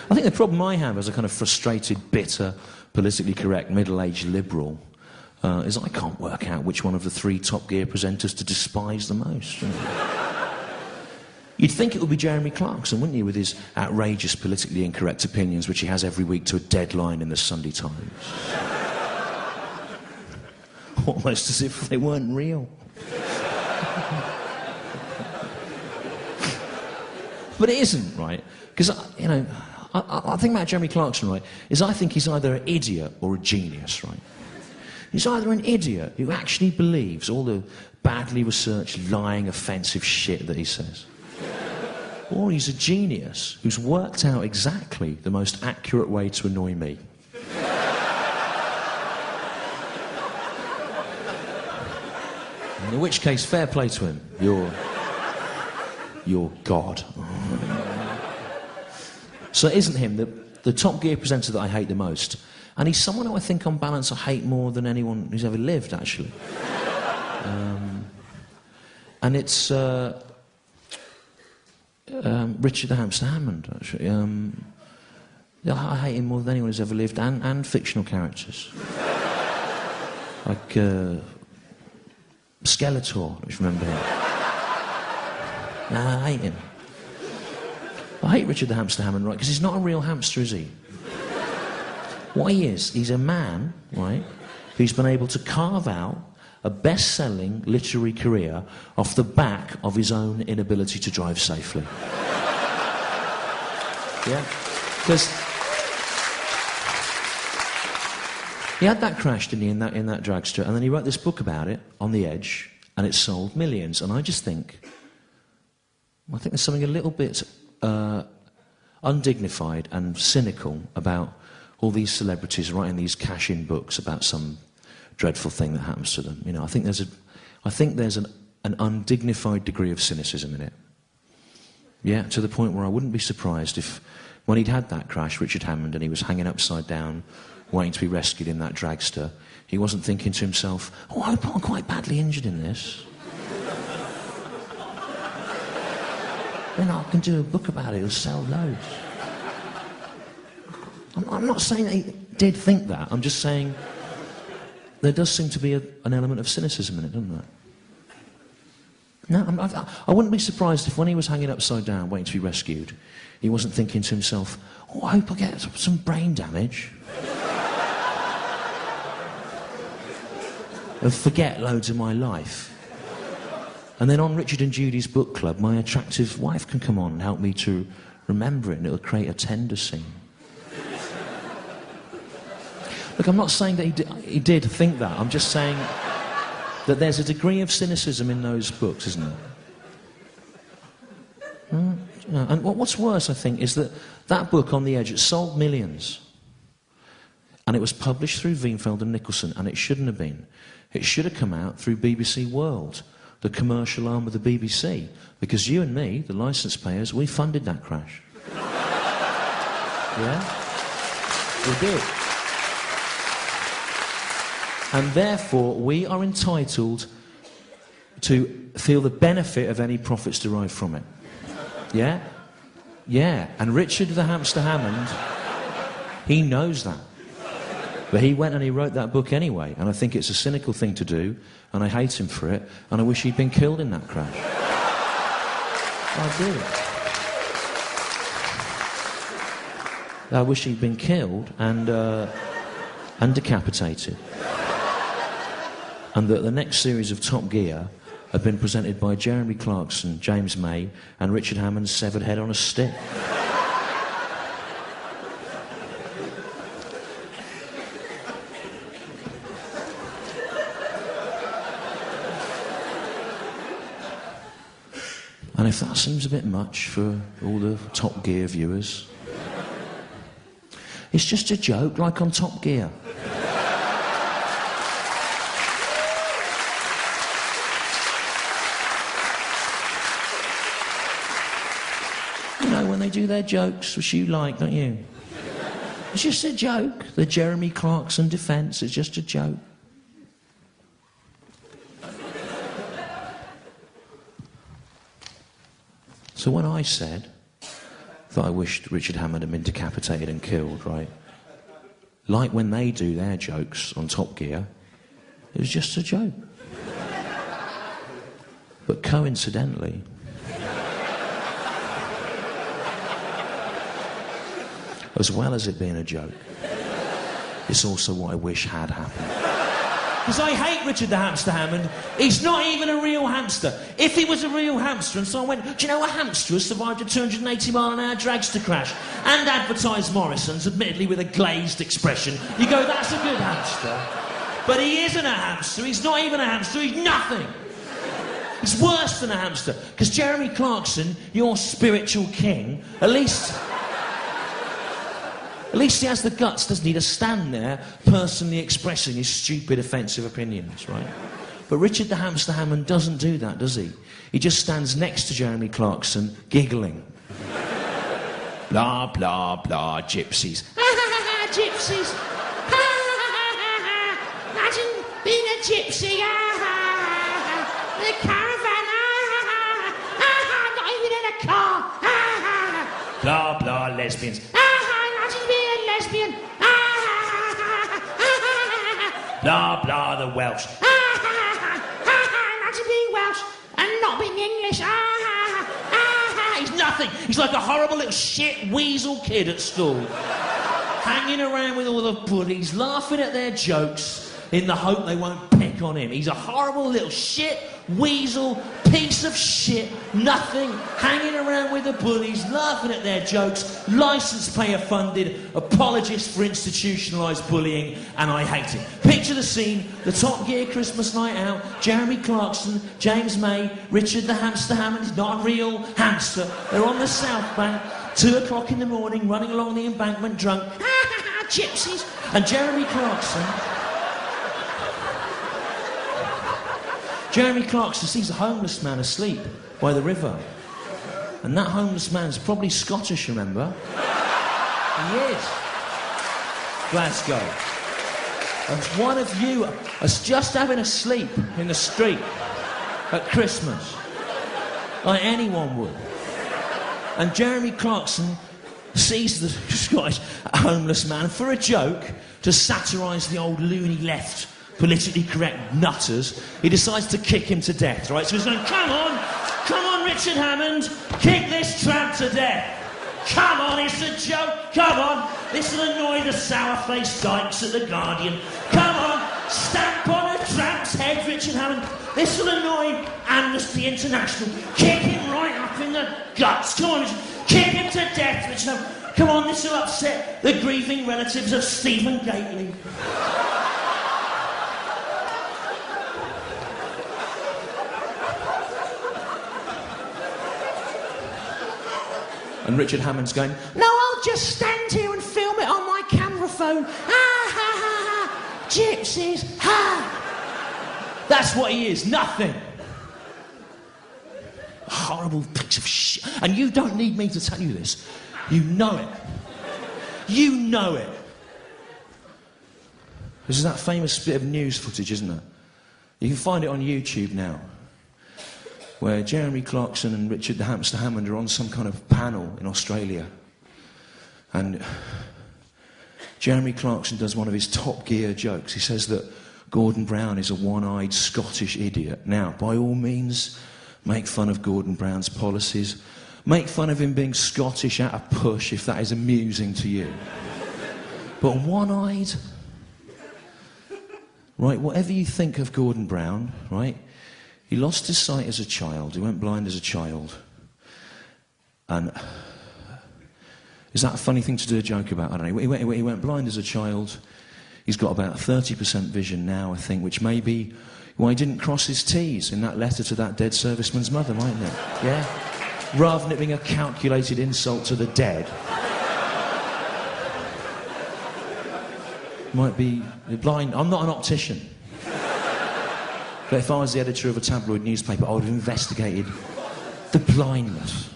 I think the problem I have as a kind of frustrated, bitter, politically correct, middle-aged liberal is I can't work out which one of the three Top Gear presenters to despise the most. You'd think it would be Jeremy Clarkson, wouldn't you, with his outrageous politically incorrect opinions, which he has every week to a deadline in the Sunday Times. Almost as if they weren't real. But it isn't, right? Because, you know, I think about Jeremy Clarkson, right, is I think he's either an idiot or a genius, right? He's either an idiot who actually believes all the badly researched, lying, offensive shit that he says, or he's a genius who's worked out exactly the most accurate way to annoy me. In which case, fair play to him. You're God. So it isn't him, the Top Gear presenter that I hate the most. And he's someone who I think on balance I hate more than anyone who's ever lived, actually. And it's Richard the Hamster Hammond, actually. I hate him more than anyone who's ever lived, and fictional characters. Like Skeletor, if you remember him. Nah, I hate him. I hate Richard the Hamster Hammond, right, because he's not a real hamster, is he? What he is, he's a man, right, who's been able to carve out a best-selling literary career off the back of his own inability to drive safely. Yeah? Because he had that crash, didn't he, in that dragster, and then he wrote this book about it, On the Edge, and it sold millions. And I just think there's something a little bit undignified and cynical about all these celebrities writing these cash-in books about some dreadful thing that happens to them. You know, I think there's an undignified degree of cynicism in it. Yeah, to the point where I wouldn't be surprised if, when he'd had that crash, Richard Hammond, and he was hanging upside down, waiting to be rescued in that dragster, he wasn't thinking to himself, oh, I hope I'm quite badly injured in this. Then I can do a book about it, it'll sell loads. I'm not saying that he did think that, I'm just saying there does seem to be an element of cynicism in it, doesn't there? No, I wouldn't be surprised if when he was hanging upside down waiting to be rescued, he wasn't thinking to himself, oh, I hope I get some brain damage. And forget loads of my life. And then on Richard and Judy's book club, my attractive wife can come on and help me to remember it, and it'll create a tender scene. Look, I'm not saying that he did think that. I'm just saying that there's a degree of cynicism in those books, isn't there? And what's worse, I think, is that book, On the Edge, it sold millions. And it was published through Wienfeld and Nicholson, and it shouldn't have been. It should have come out through BBC World, the commercial arm of the BBC, because you and me, the licence payers, we funded that crash. Yeah? We did. And therefore, we are entitled to feel the benefit of any profits derived from it. Yeah? Yeah. And Richard the Hamster Hammond, he knows that. But he went and he wrote that book anyway, and I think it's a cynical thing to do, and I hate him for it, and I wish he'd been killed in that crash. I do. I wish he'd been killed and decapitated. And that the next series of Top Gear had been presented by Jeremy Clarkson, James May, and Richard Hammond's severed head on a stick. And if that seems a bit much for all the Top Gear viewers, it's just a joke, like on Top Gear. You know, when they do their jokes, which you like, don't you? It's just a joke. The Jeremy Clarkson defence is just a joke. So when I said that I wished Richard Hammond had been decapitated and killed, right? Like when they do their jokes on Top Gear, it was just a joke. But coincidentally, as well as it being a joke, it's also what I wish had happened. Because I hate Richard the Hamster Hammond. He's not even a real hamster. If he was a real hamster, and so I went, do you know a hamster has survived a 280-mile-an-hour dragster crash and advertised Morrison's, admittedly with a glazed expression, you go, that's a good hamster. But he isn't a hamster. He's not even a hamster. He's nothing. He's worse than a hamster. Because Jeremy Clarkson, your spiritual king, at least he has the guts, doesn't he, to stand there personally expressing his stupid, offensive opinions, right? But Richard the Hamster Hammond doesn't do that, does he? He just stands next to Jeremy Clarkson, giggling. Blah, blah, blah, gypsies. Gypsies. Imagine being a gypsy. In a caravan. Not even in a car. Blah, blah, lesbians. Lesbian. Blah, blah, the Welsh. Imagine being Welsh and not being English. He's nothing. He's like a horrible little shit weasel kid at school. Hanging around with all the bullies, laughing at their jokes in the hope they won't pick on him. He's a horrible little shit weasel piece of shit, nothing, hanging around with the bullies, laughing at their jokes, licence payer funded, apologist for institutionalised bullying, and I hate it. Picture the scene, the Top Gear Christmas night out, Jeremy Clarkson, James May, Richard the Hamster Hammond, he's not a real hamster, they're on the South Bank, 2 o'clock in the morning, running along the embankment drunk, gypsies, and Jeremy Clarkson sees a homeless man asleep by the river. And that homeless man's probably Scottish, remember? He is. Glasgow. And one of you is just having a sleep in the street at Christmas. Like anyone would. And Jeremy Clarkson sees the Scottish homeless man for a joke to satirise the old loony left politically correct nutters, he decides to kick him to death, right? So he's going, come on, Richard Hammond, kick this tramp to death. Come on, it's a joke, come on. This will annoy the sour-faced dykes at the Guardian. Come on, stamp on a tramp's head, Richard Hammond. This will annoy Amnesty International. Kick him right up in the guts. Come on, Richard. Kick him to death, Richard Hammond. Come on, this will upset the grieving relatives of Stephen Gately. And Richard Hammond's going, no, I'll just stand here and film it on my camera phone. Gypsies, That's what he is, nothing. A horrible piece of shit. And you don't need me to tell you this. You know it. You know it. This is that famous bit of news footage, isn't it? You can find it on YouTube now, where Jeremy Clarkson and Richard the Hamster Hammond are on some kind of panel in Australia. And Jeremy Clarkson does one of his Top Gear jokes. He says that Gordon Brown is a one-eyed Scottish idiot. Now, by all means, make fun of Gordon Brown's policies. Make fun of him being Scottish at a push, if that is amusing to you. But one-eyed? Right, whatever you think of Gordon Brown, right? He lost his sight as a child. He went blind as a child. And is that a funny thing to do a joke about? I don't know. He went blind as a child. He's got about 30% vision now, I think, which may be why he didn't cross his T's in that letter to that dead serviceman's mother, mightn't it? Yeah? Rather than it being a calculated insult to the dead. Might be blind. I'm not an optician. But if I was the editor of a tabloid newspaper, I would have investigated the blindness.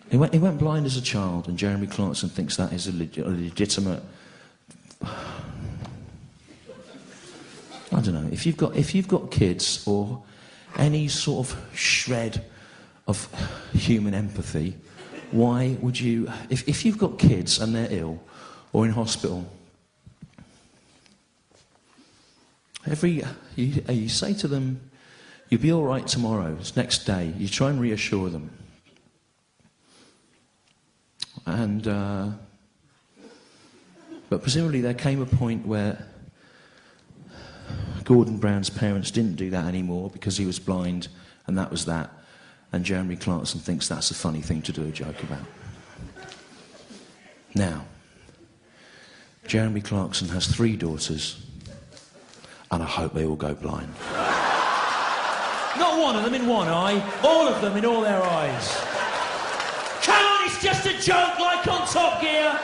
He went blind as a child, and Jeremy Clarkson thinks that is a legitimate... I don't know. If you've got kids or any sort of shred of human empathy, why would you... If you've got kids and they're ill or in hospital, you say to them, you'll be all right tomorrow, it's next day. You try and reassure them. And... but presumably there came a point where Gordon Brown's parents didn't do that anymore because he was blind, and that was that. And Jeremy Clarkson thinks that's a funny thing to do a joke about. Now, Jeremy Clarkson has 3 daughters, and I hope they all go blind. Not one of them in one eye, all of them in all their eyes. Come on, it's just a joke like on Top Gear.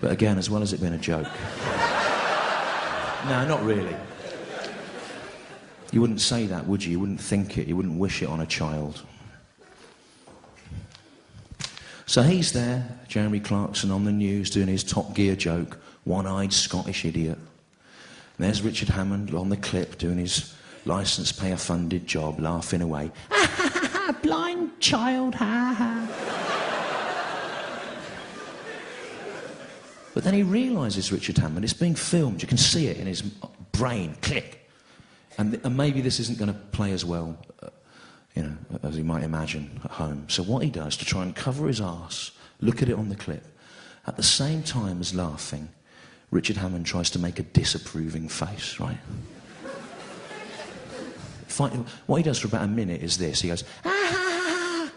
But again, as well as it being a joke. No, not really. You wouldn't say that, would you? You wouldn't think it. You wouldn't wish it on a child. So he's there, Jeremy Clarkson, on the news doing his Top Gear joke, one-eyed Scottish idiot. And there's Richard Hammond on the clip doing his licence payer-funded job, laughing away. Ha ha ha ha, blind child, ha ha. But then he realises, Richard Hammond, it's being filmed. You can see it in his brain, click. And maybe this isn't going to play as well, as he might imagine at home. So what he does to try and cover his arse, look at it on the clip, at the same time as laughing, Richard Hammond tries to make a disapproving face, right? What he does for about a minute is this. He goes, ah, ha, ha, ha.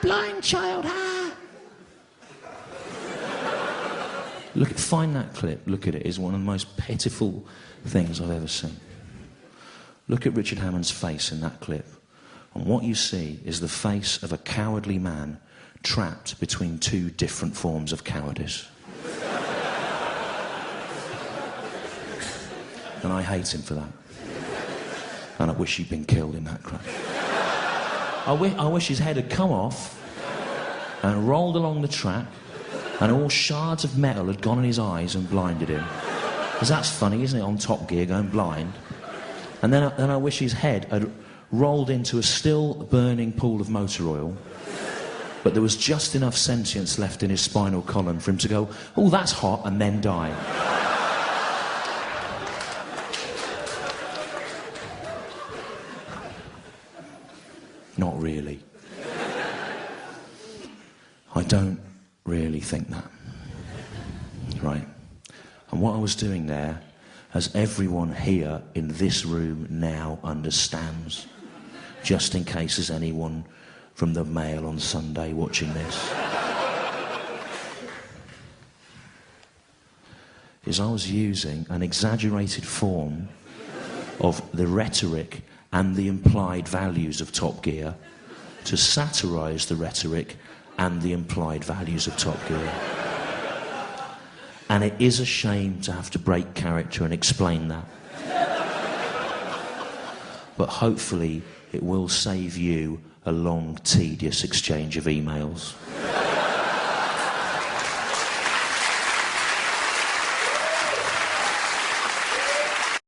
Blind child, ah. Find that clip, look at it. It's one of the most pitiful things I've ever seen. Look at Richard Hammond's face in that clip. And what you see is the face of a cowardly man trapped between 2 different forms of cowardice. And I hate him for that. And I wish he'd been killed in that crash. I wish his head had come off and rolled along the track and all shards of metal had gone in his eyes and blinded him. Because that's funny, isn't it, on Top Gear, going blind. And then I wish his head had rolled into a still burning pool of motor oil, but there was just enough sentience left in his spinal column for him to go, oh, that's hot, and then die. Not really. I don't really think that. Right? And what I was doing there, as everyone here in this room now understands, just in case there's anyone from the Mail on Sunday watching this, is I was using an exaggerated form of the rhetoric and the implied values of Top Gear to satirise the rhetoric and the implied values of Top Gear. And it is a shame to have to break character and explain that. But hopefully it will save you a long, tedious exchange of emails.